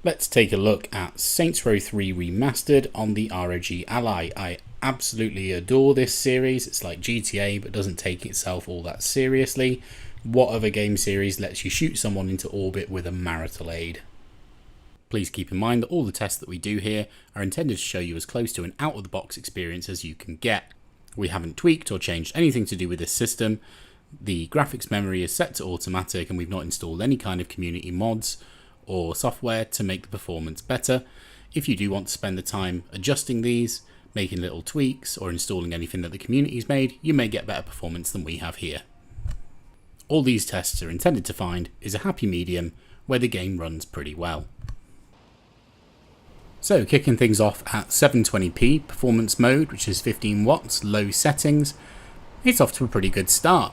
Let's take a look at Saints Row 3 Remastered on the ROG Ally. I absolutely adore this series. It's like GTA but doesn't take itself all that seriously. What other game series lets you shoot someone into orbit with a marital aid? Please keep in mind that all the tests that we do here are intended to show you as close to an out-of-the-box experience as you can get. We haven't tweaked or changed anything to do with this system. The graphics memory is set to automatic and we've not installed any kind of community mods or software to make the performance better. If you do want to spend the time adjusting these, making little tweaks or installing anything that the community's made, you may get better performance than we have here. All these tests are intended to find is a happy medium where the game runs pretty well. So kicking things off at 720p performance mode, which is 15 watts, low settings, it's off to a pretty good start.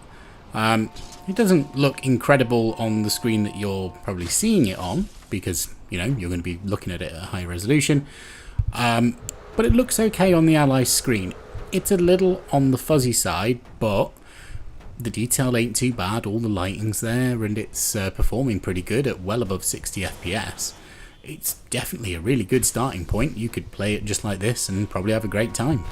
It doesn't look incredible on the screen that you're probably seeing it on because, you know, you're going to be looking at it at a high resolution. But it looks okay on the Ally screen. It's a little on the fuzzy side, but the detail ain't too bad. All the lighting's there and it's performing pretty good at well above 60 FPS. It's definitely a really good starting point. You could play it just like this and probably have a great time.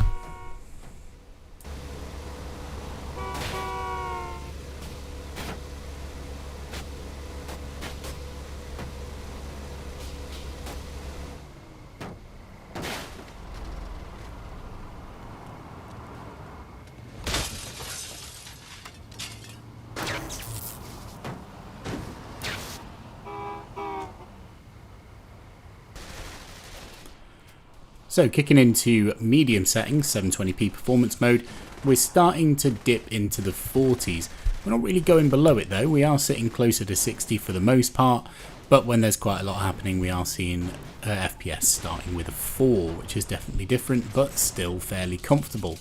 So kicking into medium settings, 720p performance mode, we're starting to dip into the 40s. We're not really going below it though, we are sitting closer to 60 for the most part, but when there's quite a lot happening we are seeing FPS starting with a 4, which is definitely different but still fairly comfortable.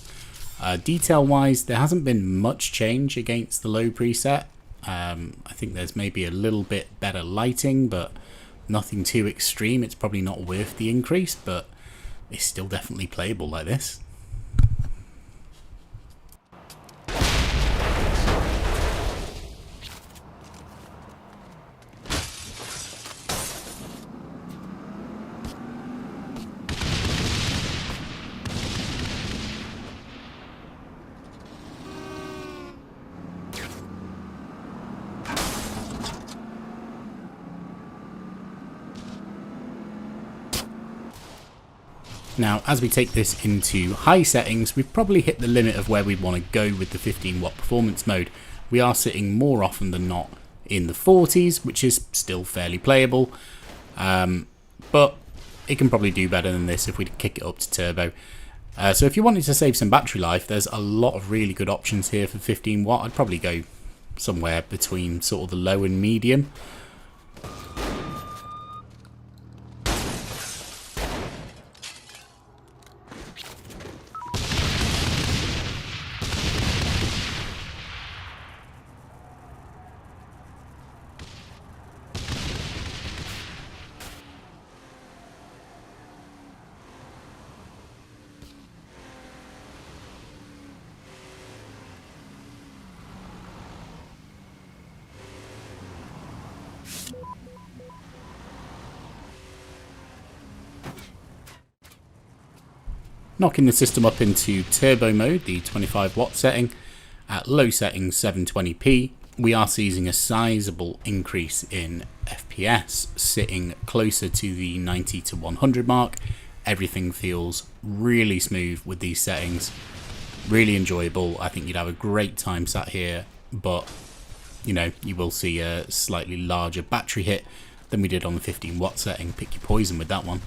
Detail wise, there hasn't been much change against the low preset. I think there's maybe a little bit better lighting, but nothing too extreme. It's probably not worth the increase, but it's still definitely playable like this. Now, as we take this into high settings, we've probably hit the limit of where we want to go with the 15 watt performance mode. We are sitting more often than not in the 40s, which is still fairly playable, but it can probably do better than this if we kick it up to turbo. So if you wanted to save some battery life, there's a lot of really good options here for 15 watt. I'd probably go somewhere between sort of the low and medium. Knocking the system up into turbo mode, the 25 watt setting, at low settings 720p, we are seeing a sizable increase in FPS, sitting closer to the 90 to 100 mark. Everything feels really smooth with these settings, really enjoyable. I think you'd have a great time sat here, but you know, you will see a slightly larger battery hit than we did on the 15 watt setting. Pick your poison with that one.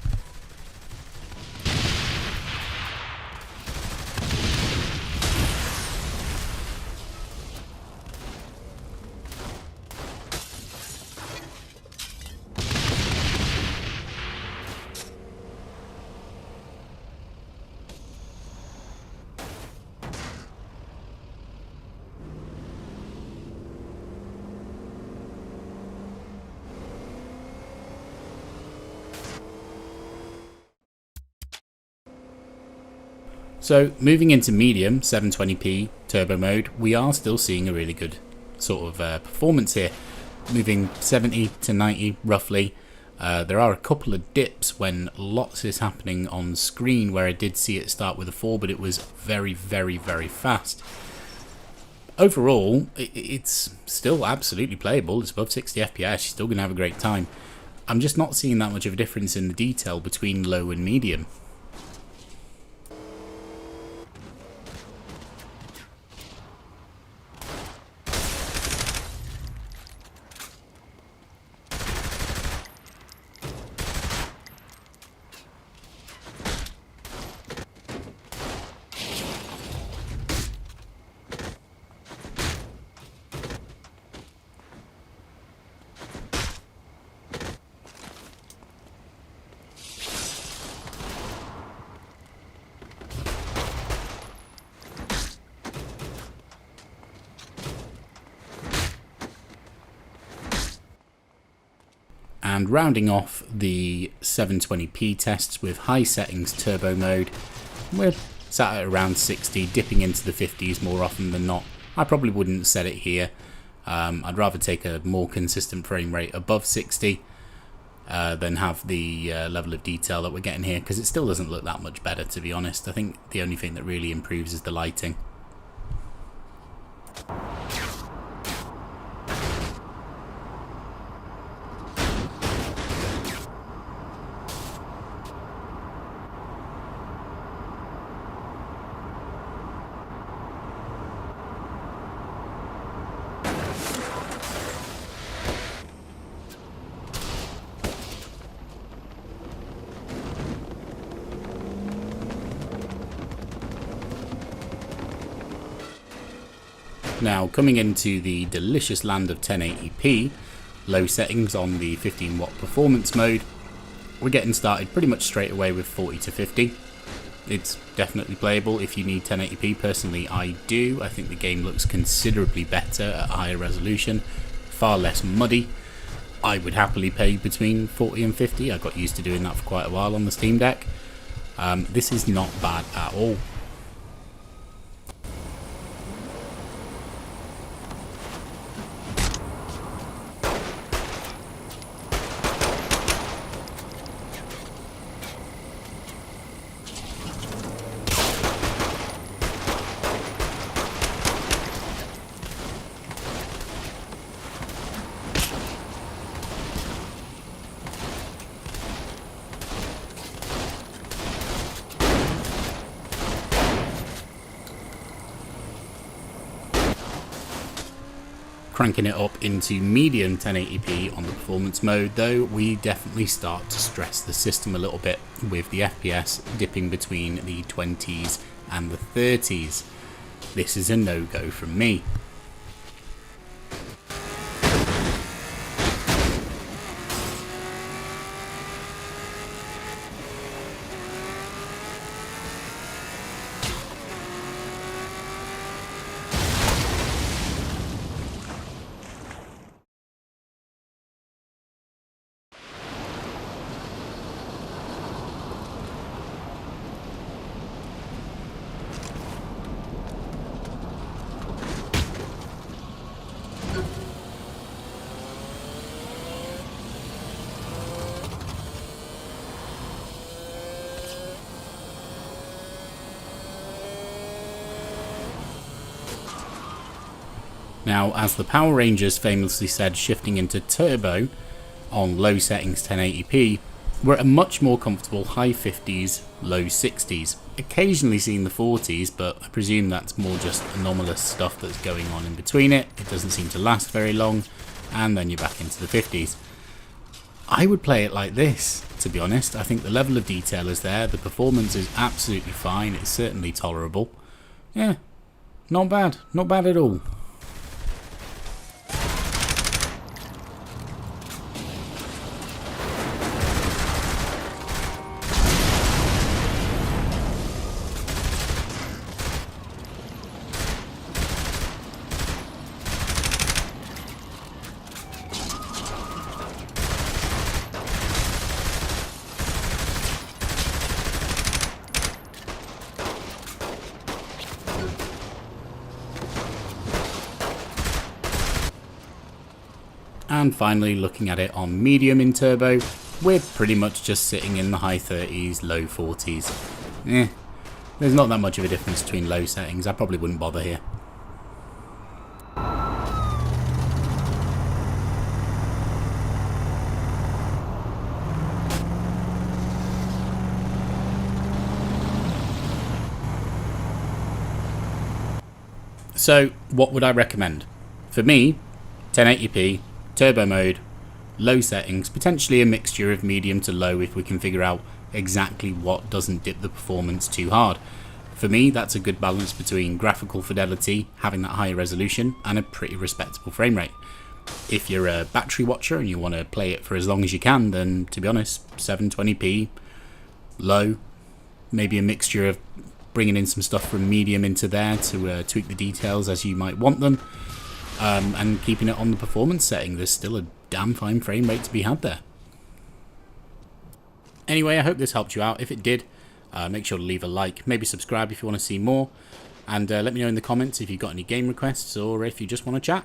So moving into medium 720p turbo mode, we are still seeing a really good sort of performance here, moving 70 to 90 roughly. There are a couple of dips when lots is happening on screen where I did see it start with a 4, but it was very, very, very fast. Overall, it's still absolutely playable. It's above 60 FPS. You're still going to have a great time. I'm just not seeing that much of a difference in the detail between low and medium. And rounding off the 720p tests with high settings turbo mode, we're sat at around 60, dipping into the 50s more often than not. I probably wouldn't set it here. I'd rather take a more consistent frame rate above 60 than have the level of detail that we're getting here, because it still doesn't look that much better, to be honest. I think the only thing that really improves is the lighting. Now, coming into the delicious land of 1080p, low settings on the 15 watt performance mode, we're getting started pretty much straight away with 40 to 50. It's definitely playable if you need 1080p. Personally, I do. I think the game looks considerably better at higher resolution, far less muddy. I would happily pay between 40 and 50. I got used to doing that for quite a while on the Steam Deck. This is not bad at all. Cranking it up into medium 1080p on the performance mode, though, we definitely start to stress the system a little bit, with the FPS dipping between the 20s and the 30s. This is a no-go from me. Now, as the Power Rangers famously said, shifting into turbo on low settings 1080p, we're at a much more comfortable high 50s, low 60s. Occasionally seeing the 40s, but I presume that's more just anomalous stuff that's going on in between it. It doesn't seem to last very long, and then you're back into the 50s. I would play it like this, to be honest. I think the level of detail is there, the performance is absolutely fine, it's certainly tolerable. Yeah, not bad at all. And finally, looking at it on medium in turbo, we're pretty much just sitting in the high 30s, low 40s. There's not that much of a difference between low settings. I probably wouldn't bother here. So, what would I recommend? For me, 1080p, turbo mode, low settings, potentially a mixture of medium to low if we can figure out exactly what doesn't dip the performance too hard. For me, that's a good balance between graphical fidelity, having that higher resolution, and a pretty respectable frame rate. If you're a battery watcher and you want to play it for as long as you can, then to be honest, 720p, low, maybe a mixture of bringing in some stuff from medium into there to tweak the details as you might want them, and keeping it on the performance setting. There's still a damn fine frame rate to be had there. Anyway, I hope this helped you out. If it did, make sure to leave a like, maybe subscribe if you want to see more, and let me know in the comments if you've got any game requests or if you just want to chat.